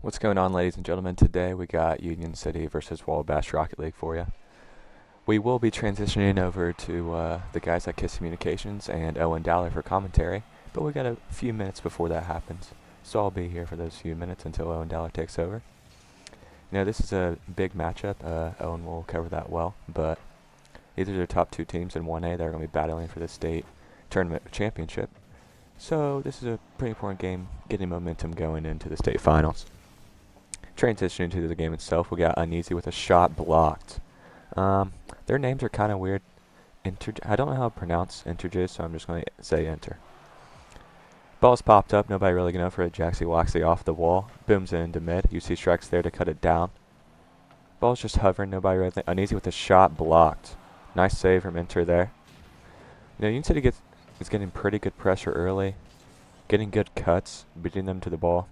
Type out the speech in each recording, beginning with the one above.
What's going on, ladies and gentlemen? Today we got Union City versus Wabash Rocket League for you. We will be transitioning over to the guys at Kiss Communications and Owen Dowler for commentary, but we got a few minutes before that happens, so I'll be here for those few minutes until Owen Dowler takes over. This is a big matchup. Owen will cover that well, but these are the top two teams in 1A that are going to be battling for the state tournament championship. So this is a pretty important game, getting momentum going into the state finals. Transitioning to the game itself, we got Uneasy with a shot blocked. Their names are kind of weird. I don't know how to pronounce Interges, so I'm just going to say Enter. Ball's popped up, nobody really going for it. Jaxie Waxy off the wall, booms it into mid. UC Strike's there to cut it down. Ball's just hovering, nobody really Uneasy with a shot blocked. Nice save from Enter there. Union City is getting pretty good pressure early, getting good cuts, beating them to the ball.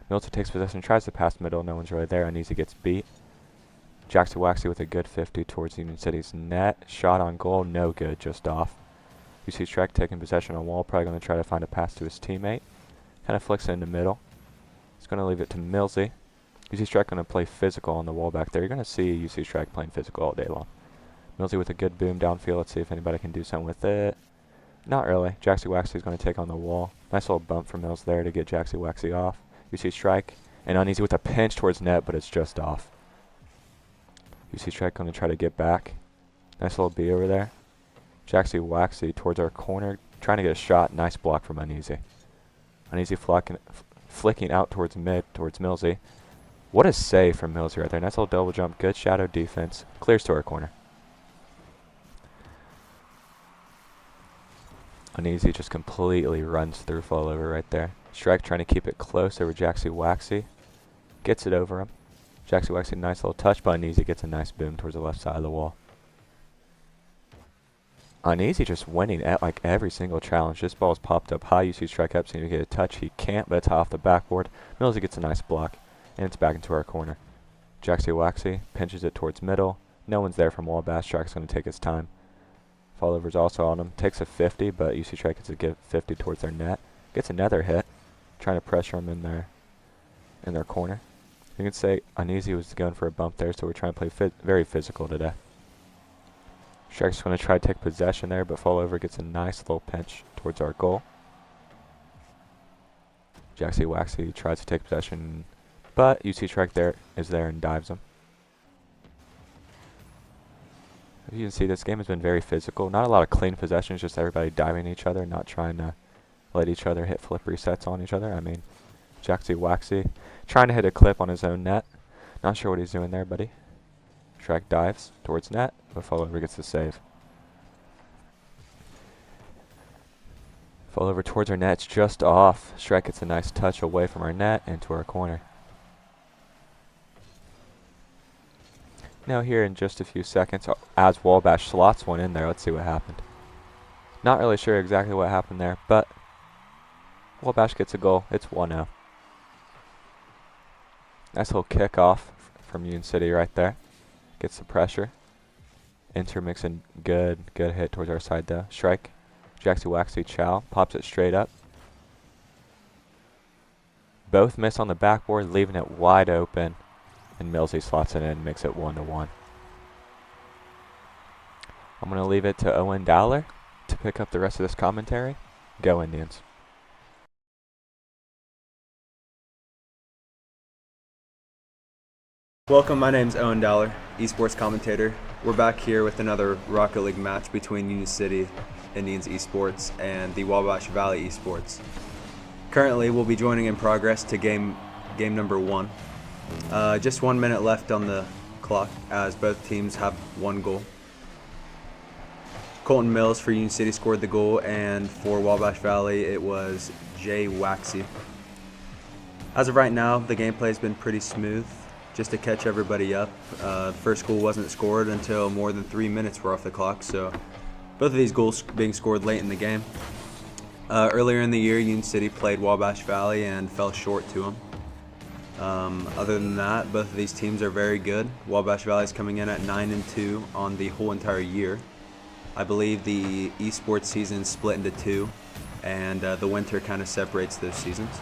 Milton takes possession, tries to pass middle, no one's really there. Uneasy gets beat. Jaxie Waxy with a good 50 towards Union City's net. Shot on goal, no good, just off. You see Shrek taking possession on wall, probably going to try to find a pass to his teammate. Kind of flicks it in the middle. He's going to leave it to Millsy. You see Shrek going to play physical on the wall back there. You're going to see UC Shrek playing physical all day long. Millsy with a good boom downfield. Let's see if anybody can do something with it. Not really. Jaxie Waxy is going to take on the wall. Nice little bump from Mills there to get Jaxie Waxy off. You see Strike, and Uneasy with a pinch towards net, but it's just off. You see Strike going to try to get back. Nice little B over there. Jaxie Waxy towards our corner, trying to get a shot. Nice block from Uneasy. Uneasy flicking out towards mid, towards Millsy. What a save from Millsy right there. Nice little double jump. Good shadow defense. Clears to our corner. Uneasy just completely runs through fall over right there. Strike trying to keep it close over Jaxie Waxy. Gets it over him. Jaxie Waxy, nice little touch, but Uneasy gets a nice boom towards the left side of the wall. Uneasy just winning at like every single challenge. This ball's popped up high. You see Strike up, seeing to get a touch. He can't, but it's off the backboard. Millsy gets a nice block, and it's back into our corner. Jaxie Waxy pinches it towards middle. No one's there from Wabash. Strike's going to take his time. Fallover's also on him. Takes a 50, but UC Strike gets a good 50 towards their net. Gets another hit. Trying to pressure them in their corner. You can say Uneasy was going for a bump there, so we're trying to play very physical today. Strike's going to try to take possession there, but Fallover gets a nice little pinch towards our goal. Jaxie Waxy tries to take possession, but UC Strike is there and dives him. As you can see, this game has been very physical. Not a lot of clean possessions, just everybody diving each other, not trying to let each other hit flip resets on each other. Jaxie Waxy trying to hit a clip on his own net. Not sure what he's doing there, buddy. Shrek dives towards net, but Fallover gets the save. Fallover towards our net, it's just off. Shrek gets a nice touch away from our net into our corner. Now here in just a few seconds, as Wabash slots one in there, let's see what happened. Not really sure exactly what happened there, but Wabash gets a goal. It's 1-0. Nice little kickoff from Union City right there. Gets the pressure. Intermixing good hit towards our side though. Strike. Jaxie Waxy Chow pops it straight up. Both miss on the backboard, leaving it wide open. And Millsy slots it in, makes it 1-1. I'm going to leave it to Owen Dowler to pick up the rest of this commentary. Go Indians. Welcome, my name's Owen Dowler, esports commentator. We're back here with another Rocket League match between Union City Indians Esports and the Wabash Valley Esports. Currently, we'll be joining in progress to game number 1. Just 1 minute left on the clock as both teams have one goal. Colton Mills for Union City scored the goal, and for Wabash Valley it was Jay Waxy. As of right now, the gameplay has been pretty smooth. Just to catch everybody up, the first goal wasn't scored until more than 3 minutes were off the clock, so both of these goals being scored late in the game. Earlier in the year, Union City played Wabash Valley and fell short to them. Other than that, both of these teams are very good. Wabash Valley is coming in at 9-2 on the whole entire year. I believe the esports season split into 2, and the winter kind of separates those seasons.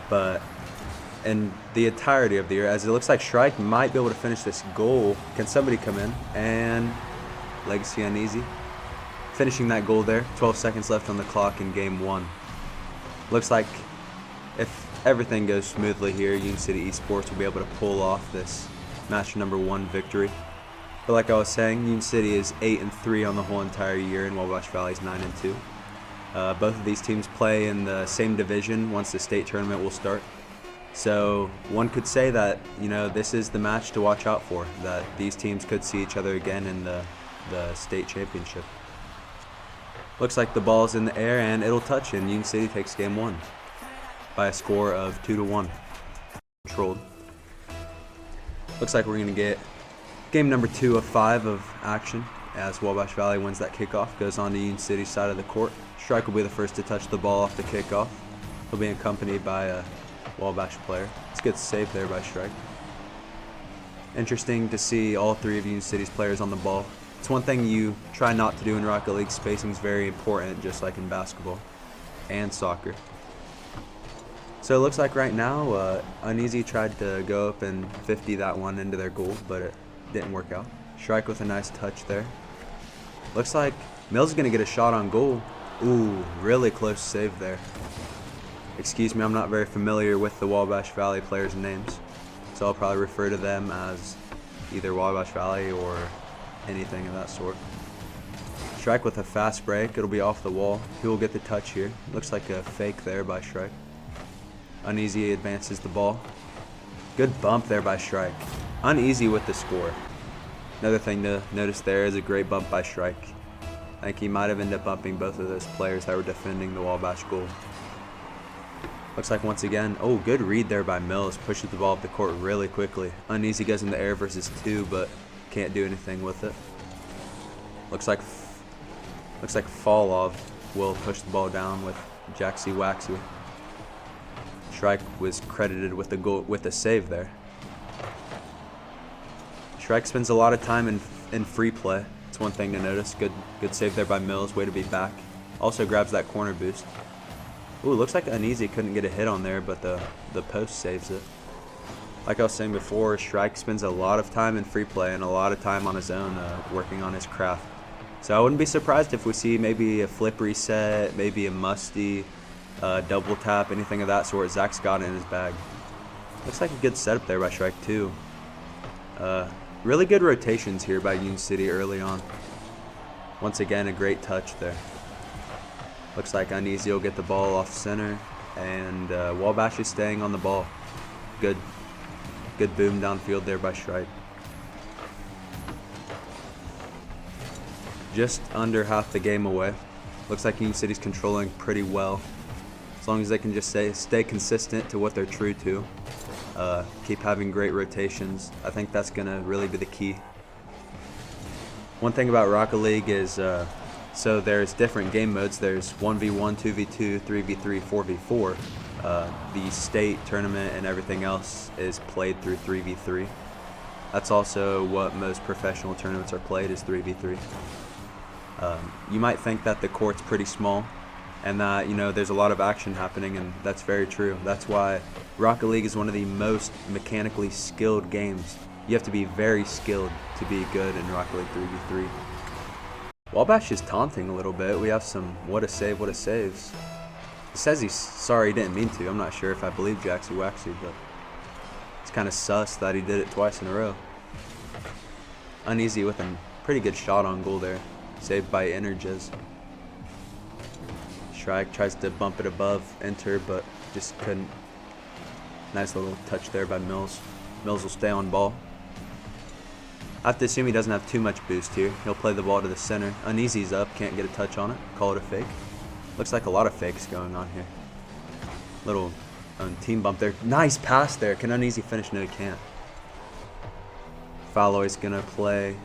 But in the entirety of the year, as it looks like Shrike might be able to finish this goal. Can somebody come in? And Legacy Uneasy finishing that goal there. 12 seconds left on the clock in game 1. Looks like if everything goes smoothly here, Union City Esports will be able to pull off this match number 1 victory. But like I was saying, Union City is 8-3 on the whole entire year, and Wabash Valley is 9-2. Both of these teams play in the same division once the state tournament will start. So one could say that, this is the match to watch out for, that these teams could see each other again in the state championship. Looks like the ball's in the air and it'll touch, and Union City takes game 1 by a score of 2-1. Controlled. Looks like we're going to get game number 2 of 5 of action as Wabash Valley wins that kickoff, goes on to Union City's side of the court. Shrike will be the first to touch the ball off the kickoff. He'll be accompanied by a Wabash player. It's a good save there by Shrike. Interesting to see all 3 of Union City's players on the ball. It's one thing you try not to do in Rocket League. Spacing is very important, just like in basketball and soccer. So it looks like right now, Uneasy tried to go up and 50 that one into their goal, but it didn't work out. Shrike with a nice touch there. Looks like Mills is going to get a shot on goal. Ooh, really close save there. Excuse me, I'm not very familiar with the Wabash Valley players' names, so I'll probably refer to them as either Wabash Valley or anything of that sort. Shrike with a fast break. It'll be off the wall. He will get the touch here. Looks like a fake there by Shrike. Uneasy advances the ball. Good bump there by Shrike. Uneasy with the score. Another thing to notice there is a great bump by Shrike. I think he might have ended up bumping both of those players that were defending the Wabash goal. Looks like once again, oh, good read there by Mills. Pushes the ball up the court really quickly. Uneasy goes in the air versus 2, but can't do anything with it. Looks like Fallov will push the ball down with Jaxie Waxy. Shrike was credited with the goal, with the save there. Shrike spends a lot of time in free play. It's one thing to notice. Good save there by Mills. Way to be back. Also grabs that corner boost. Ooh, looks like Uneasy couldn't get a hit on there, but the post saves it. Like I was saying before, Shrike spends a lot of time in free play and a lot of time on his own working on his craft. So I wouldn't be surprised if we see maybe a flip reset, maybe a musty, double tap, anything of that sort. Zach's got it in his bag. Looks like a good setup there by Shrike too. Really good rotations here by Union City early on. Once again, a great touch there. Looks like Uneasy will get the ball off center, and Wabash is staying on the ball. Good boom downfield there by Shrike. Just under half the game away. Looks like Union City's controlling pretty well. As long as they can just stay consistent to what they're true to. Keep having great rotations. I think that's going to really be the key. One thing about Rocket League is, so there's different game modes. There's 1v1, 2v2, 3v3, 4v4. The state tournament and everything else is played through 3v3. That's also what most professional tournaments are played, is 3v3. You might think that the court's pretty small and that, there's a lot of action happening, and that's very true. That's why Rocket League is one of the most mechanically skilled games. You have to be very skilled to be good in Rocket League 3v3. Wabash is taunting a little bit. We have some what a saves. He says he's sorry, he didn't mean to. I'm not sure if I believe Jaxie Waxy, but it's kind of sus that he did it twice in a row. Uneasy with a pretty good shot on goal there. Saved by Energiz. Shrike tries to bump it above enter, but just couldn't. Nice little touch there by Mills. Mills will stay on ball. I have to assume he doesn't have too much boost here. He'll play the ball to the center. Uneasy's up, can't get a touch on it. Call it a fake. Looks like a lot of fakes going on here. Little team bump there. Nice pass there. Can Uneasy finish? No, he can't. Falloy's gonna play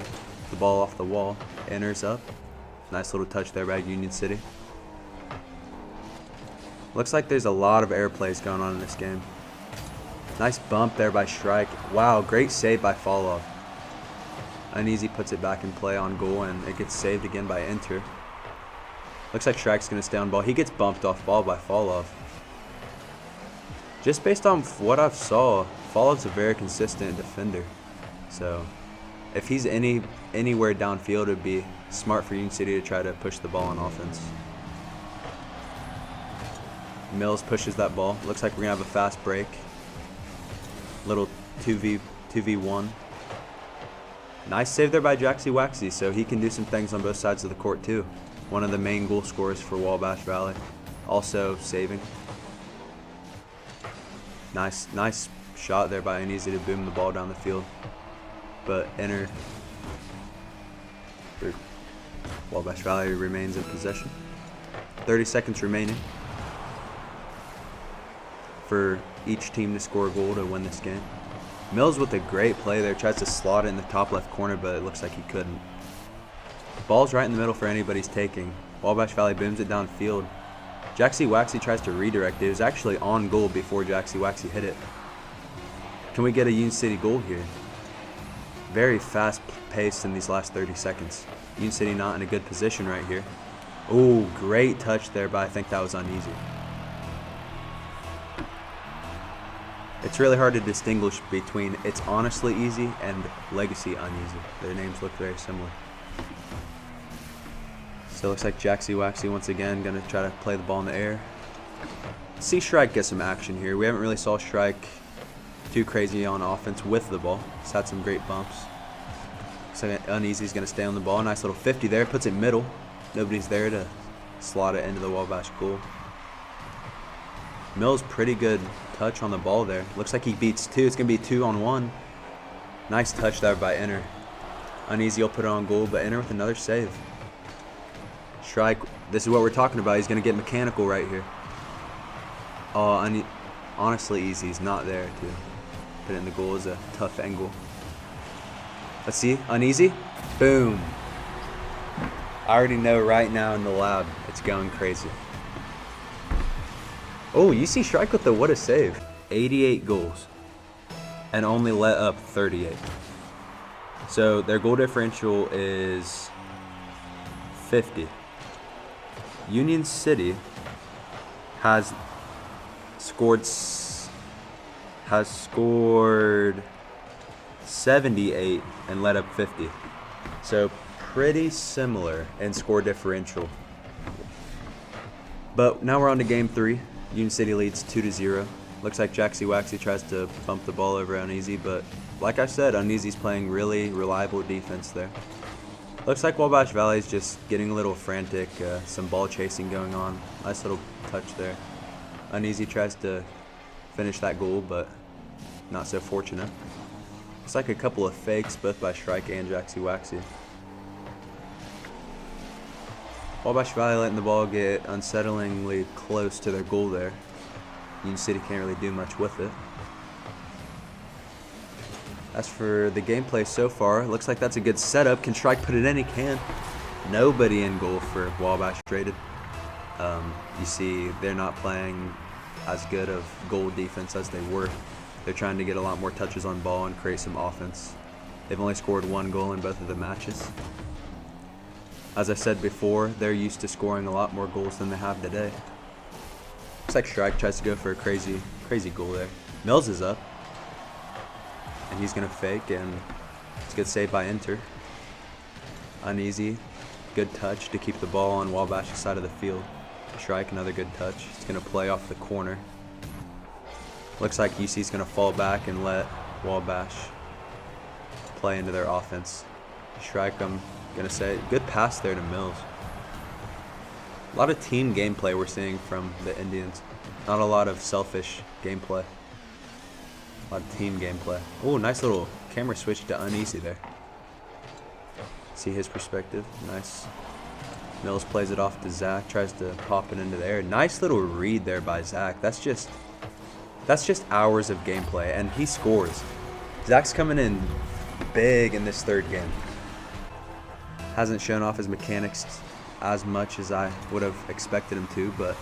the ball off the wall. Enters up. Nice little touch there by Union City. Looks like there's a lot of air plays going on in this game. Nice bump there by Shrike. Wow, great save by Follow. Uneasy puts it back in play on goal, and it gets saved again by Enter. Looks like Shrike's going to stay on ball. He gets bumped off ball by Follow. Just based on what I've saw, Fallout's a very consistent defender. So if he's anywhere downfield, it'd be smart for Union City to try to push the ball on offense. Mills pushes that ball. Looks like we're gonna have a fast break. Little 2v1. Nice save there by Jaxie Waxy, so he can do some things on both sides of the court too. One of the main goal scorers for Wabash Valley. Also saving. Nice shot there by Uneasy to boom the ball down the field. But Wabash Valley remains in possession. 30 seconds remaining for each team to score a goal to win this game. Mills with a great play there, tries to slot it in the top left corner, but it looks like he couldn't. Ball's right in the middle for anybody's taking. Wabash Valley booms it downfield. Jaxie Waxy tries to redirect it. It was actually on goal before Jaxie Waxy hit it. Can we get a Union City goal here? Very fast paced in these last 30 seconds. Union City not in a good position right here. Oh, great touch there, but I think that was uneasy. It's really hard to distinguish between It's Honestly Easy and Legacy Uneasy. Their names look very similar. So it looks like Jaxie Waxy once again going to try to play the ball in the air. See Shrike get some action here. We haven't really saw Shrike too crazy on offense with the ball. He's had some great bumps. Looks like Uneasy's going to stay on the ball. Nice little 50 there. Puts it middle. Nobody's there to slot it into the Wabash goal. Mills pretty good touch on the ball there. Looks like he beats two. It's going to be 2-on-1. Nice touch there by Inner. Uneasy will put it on goal, but Inner with another save. Shrike, this is what we're talking about. He's going to get mechanical right here. Oh, Honestly Easy's not there to put it in the goal. Is a tough angle. Let's see. Uneasy. Boom. I already know right now in the lab it's going crazy. Oh, you see Shrike with the what a save. 88 goals and only let up 38. So their goal differential is 50. Union City has scored 78 and let up 50. So pretty similar in score differential. But now we're on to game 3. Union City leads 2-0. Looks like Jaxie Waxy tries to bump the ball over Uneasy, but like I said, Uneasy's playing really reliable defense there. Looks like Wabash Valley's just getting a little frantic, some ball chasing going on. Nice little touch there. Uneasy tries to finish that goal, but not so fortunate. Looks like a couple of fakes, both by Shrike and Jaxie Waxy. Wabash Valley letting the ball get unsettlingly close to their goal there. Union City can't really do much with it. As for the gameplay so far, looks like that's a good setup. Can Shrike put it in? He can. Nobody in goal for Wabash traded. You see they're not playing as good of goal defense as they were. They're trying to get a lot more touches on ball and create some offense. They've only scored 1 goal in both of the matches. As I said before, they're used to scoring a lot more goals than they have today. Looks like Shrike tries to go for a crazy goal there. Mills is up. And he's going to fake, and it's a good save by Inter. Uneasy, good touch to keep the ball on Wabash's side of the field. Shrike, another good touch. He's going to play off the corner. Looks like UC's going to fall back and let Wabash play into their offense. Shrike, I'm going to say, good pass there to Mills. A lot of team gameplay we're seeing from the Indians. Not a lot of selfish gameplay. A lot of team gameplay. Oh, nice little camera switch to Uneasy there. See his perspective. Nice. Mills plays it off to Zach. Tries to pop it into the air. Nice little read there by Zach. That's just hours of gameplay, and he scores. Zach's coming in big in this third game. Hasn't shown off his mechanics as much as I would have expected him to, but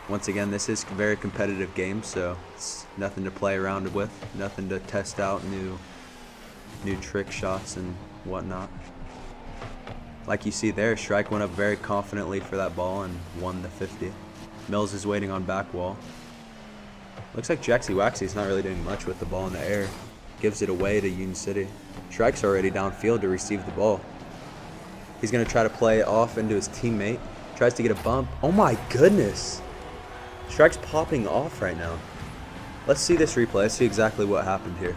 once again, this is a very competitive game, so it's nothing to play around with, nothing to test out new trick shots and whatnot. Like you see there, Shrike went up very confidently for that ball and won the 50. Mills is waiting on back wall. Looks like Jaxie Waxie's not really doing much with the ball in the air. Gives it away to Union City. Shrike's already downfield to receive the ball. He's going to try to play it off into his teammate. Tries to get a bump. Oh my goodness. Shrike's popping off right now. Let's see this replay. Let's see exactly what happened here.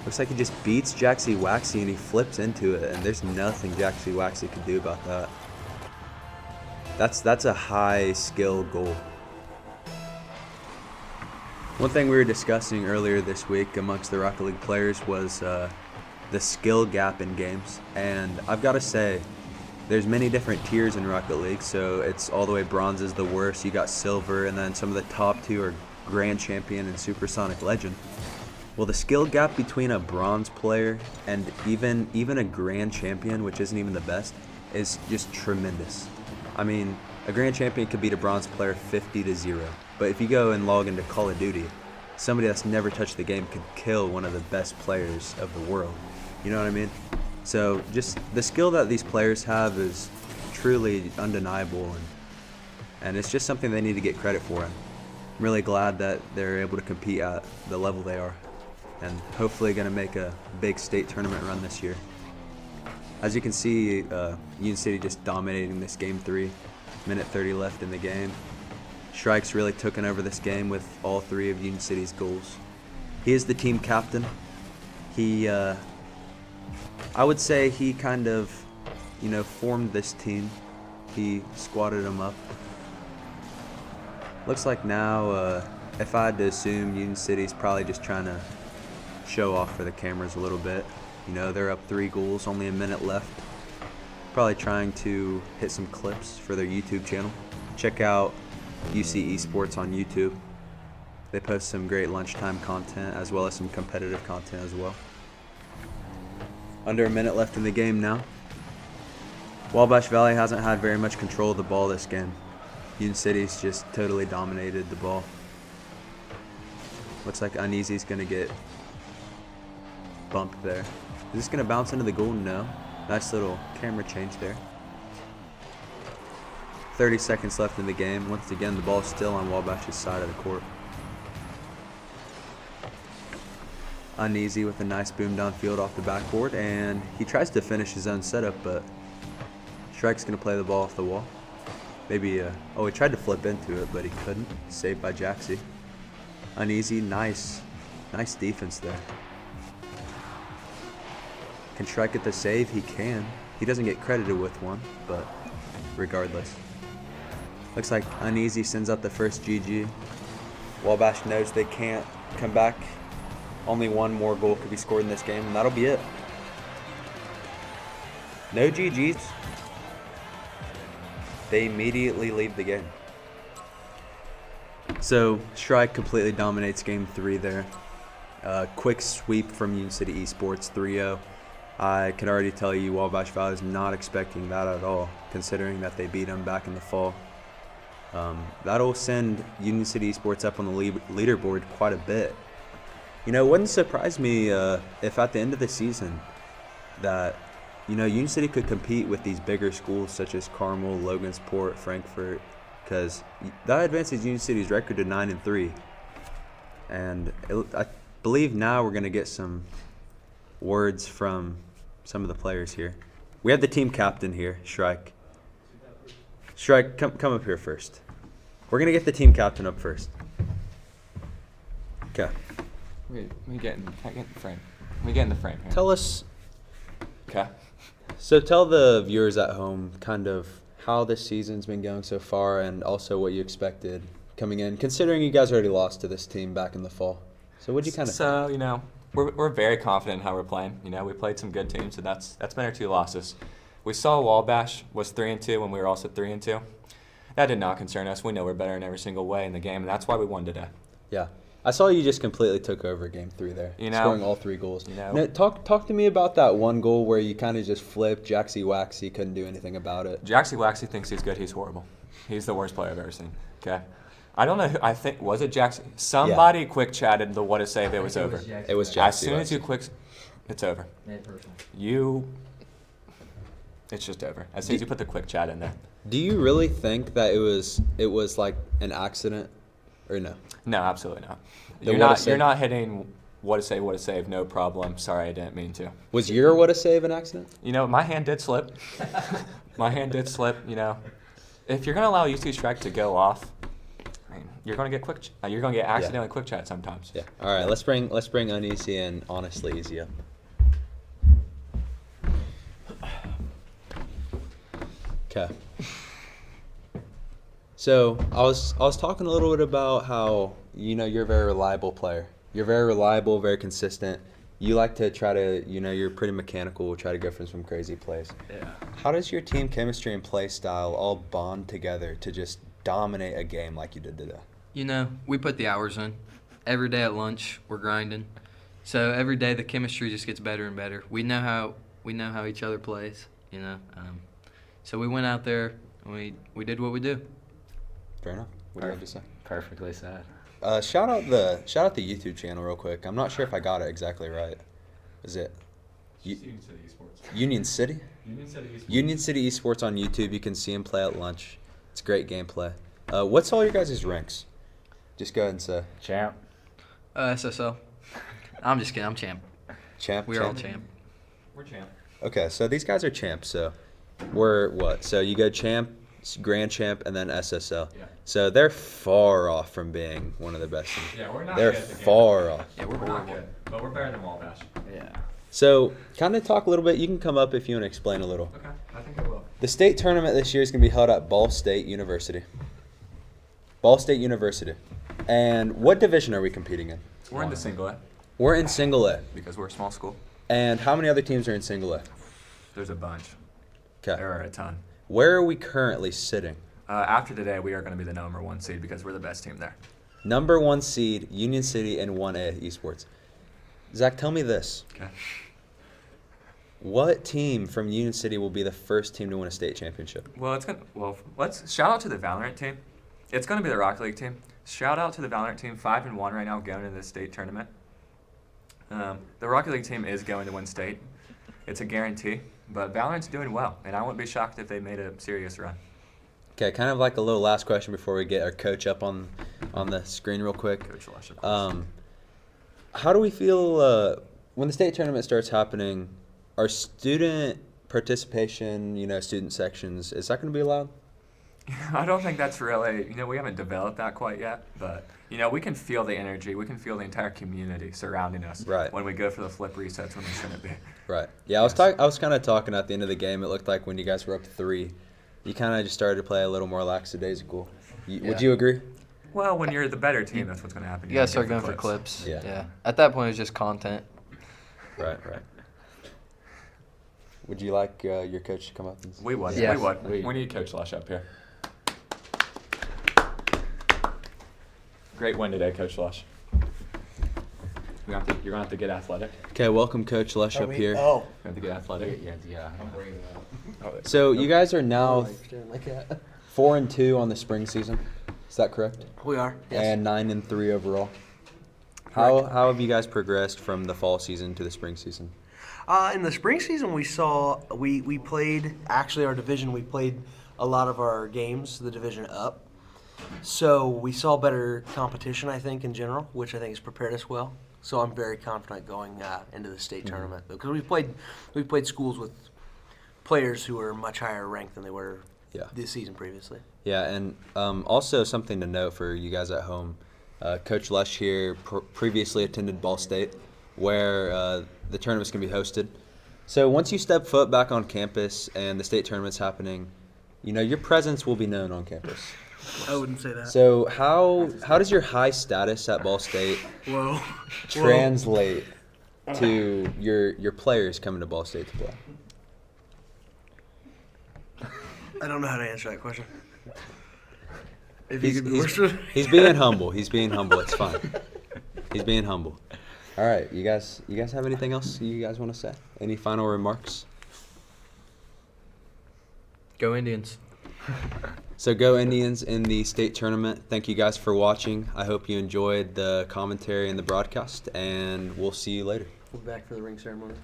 Looks like he just beats Jaxie Waxie and he flips into it, and there's nothing Jaxie Waxie can do about that. That's a high skill goal. One thing we were discussing earlier this week amongst the Rocket League players was the skill gap in games, and I've got to say, there's many different tiers in Rocket League, so it's all the way bronze is the worst, you got silver, and then some of the top two are Grand Champion and Supersonic Legend. Well, the skill gap between a bronze player and even a Grand Champion, which isn't even the best, is just tremendous. I mean, a Grand Champion could beat a bronze player 50-0, but if you go and log into Call of Duty, somebody that's never touched the game could kill one of the best players of the world. You know what I mean? So just the skill that these players have is truly undeniable, and it's just something they need to get credit for. I'm really glad that they're able to compete at the level they are, and hopefully going to make a big state tournament run this year. As you can see, Union City just dominating this game 3, minute 30 left in the game. Shrike's really taken over this game with all 3 of Union City's goals. He is the team captain. He, I would say he kind of, formed this team. He squatted them up. Looks like now, if I had to assume, Union City's probably just trying to show off for the cameras a little bit. They're up 3 goals, only a minute left. Probably trying to hit some clips for their YouTube channel. Check out UC Esports on YouTube. They post some great lunchtime content as well as some competitive content as well. Under a minute left in the game now. Wabash Valley hasn't had very much control of the ball this game. Union City's just totally dominated the ball. Looks like Uneasy's going to get bumped there. Is this going to bounce into the goal? No. Nice little camera change there. 30 seconds left in the game. Once again, the ball's still on Wabash's side of the court. Uneasy with a nice boom downfield off the backboard, and he tries to finish his own setup, but Shrike's going to play the ball off the wall. Maybe, he tried to flip into it, but he couldn't. Saved by Jaxie. Uneasy, nice defense there. Can Shrike get the save? He can. He doesn't get credited with one, but regardless. Looks like Uneasy sends out the first GG. Wabash knows they can't come back. Only one more goal could be scored in this game, and that'll be it. No GGs. They immediately leave the game. So Shrike completely dominates game 3 there. Quick sweep from Union City Esports, 3-0. I can already tell you Wabash Valley is not expecting that at all, considering that they beat them back in the fall. That'll send Union City Esports up on the leaderboard quite a bit. It wouldn't surprise me if at the end of the season that Union City could compete with these bigger schools such as Carmel, Logansport, Frankfurt, because that advances Union City's record to 9-3. And I believe now we're going to get some words from some of the players here. We have the team captain here, Shrike. Shrike, come up here first. We're going to get the team captain up first. Okay. We get in the frame. We get in the frame here. Tell us. Okay. So tell the viewers at home kind of how this season's been going so far, and also what you expected coming in, considering you guys already lost to this team back in the fall. So what'd you kind of think? We're very confident in how we're playing. We played some good teams, and that's been our 2 losses. We saw Wabash was 3-2 when we were also 3-2. That did not concern us. We know we're better in every single way in the game, and that's why we won today. Yeah. I saw you just completely took over game 3 there, scoring all 3 goals. Now, talk to me about that one goal where you kind of just flipped. Jaxie Waxie couldn't do anything about it. Jaxie Waxie thinks he's good. He's horrible. He's the worst player I've ever seen. Okay. I don't know who, I think, was it Jaxie? Somebody quick chatted the what a save, it was over. It was Jaxie. As soon as you quick, it's over. It's just over. As soon as you put the quick chat in there. Do you really think that it was like an accident? or no? No, absolutely not. The You're what a not. save. You're not hitting what a save. No problem. Sorry, I didn't mean to. Was your what a save an accident? You know, my hand did slip. My hand did slip. You know, if you're gonna allow UC strike to go off, I mean, you're gonna get you're gonna get accidentally quick chat sometimes. Yeah. All right. Let's bring Uneasy and honestly easy up. Okay. So I was talking a little bit about how you're a very reliable player. You're very reliable, very consistent. You like to try to you're pretty mechanical. Try to go for some crazy plays. Yeah. How does your team chemistry and play style all bond together to just dominate a game like you did today? We put the hours in. Every day at lunch, we're grinding. So every day the chemistry just gets better and better. We know how each other plays. So we went out there and we did what we do. Fair enough. What do you have to say? Perfectly said. Shout out the YouTube channel real quick. I'm not sure if I got it exactly right. Is it Union City Esports. Union City? Union City Esports. Union City Esports on YouTube. You can see him play at lunch. It's great gameplay. What's all your guys' ranks? Just go ahead and say. Champ. SSL. I'm just kidding. I'm champ. Champ? We're all champ. We're champ. Okay, so these guys are champs. So we're what? So you go champ, grand champ, and then SSL. Yeah. So they're far off from being one of the best teams. Yeah, we're not. They're good at the game. far off. Yeah, we're We're not horrible. good, but we're better than Wabash. Yeah. So kind of talk a little bit. You can come up if you want to explain a little. Okay, I think I will. The state tournament this year is going to be held at Ball State University. Ball State University. And what division are we competing in? We're in the single A We're in Single A. because we're a small school. And how many other teams are in Single A? There's a bunch. Okay. There are a ton. Where are we currently sitting? After today, we are going to be the number 1 seed because we're the best team there. Number 1 seed, Union City, and 1A Esports. Zach, tell me this. Okay. What team from Union City will be the first team to win a state championship? Let's shout out to the Valorant team. It's going to be the Rocket League team. Shout out to the Valorant team, 5-1 right now, going into the state tournament. The Rocket League team is going to win state. It's a guarantee, but Valorant's doing well, and I wouldn't be shocked if they made a serious run. Okay, kind of like a little last question before we get our coach up on the screen real quick. Coach Lush, of course. How do we feel when the state tournament starts happening? Our student participation, student sections, is that going to be allowed? I don't think that's really, we haven't developed that quite yet, but, we can feel the energy. We can feel the entire community surrounding us Right. when we go for the flip resets when we shouldn't be. Right. Yeah, I was kind of talking at the end of the game. It looked like when you guys were up 3, you kind of just started to play a little more lackadaisical. Would you agree? Well, when you're the better team, that's what's going to happen. You gotta You're start gonna going get for the clips. Yeah. At that point, it's just content. Right. Would you like your coach to come up? And We would. Yeah. We would. We need Coach Lush up here. Great win today, Coach Lush. You're going to have to get athletic. Okay, welcome Coach Lush up here. Oh. You have to get athletic. Yeah. So you guys are now 4-2 on the spring season. Is that correct? We are. Yes. And 9-3 overall. How have you guys progressed from the fall season to the spring season? In the spring season, we played actually our division. We played a lot of our games the division up, so we saw better competition. I think in general, which I think has prepared us well. So I'm very confident going into the state tournament because we played schools with players who are much higher ranked than they were this season previously. Yeah, and also something to note for you guys at home. Coach Lush here previously attended Ball State, where the tournament's going to be hosted. So once you step foot back on campus and the state tournament's happening, your presence will be known on campus. I wouldn't say that. So how does your high status at Ball State Whoa. translate to your players coming to Ball State to play? I don't know how to answer that question. If He's, you could he's, he's being humble. He's being humble. It's fine. He's being humble. All right, you guys have anything else you guys want to say? Any final remarks? Go Indians. So go Indians in the state tournament. Thank you guys for watching. I hope you enjoyed the commentary and the broadcast, and we'll see you later. We'll be back for the ring ceremony.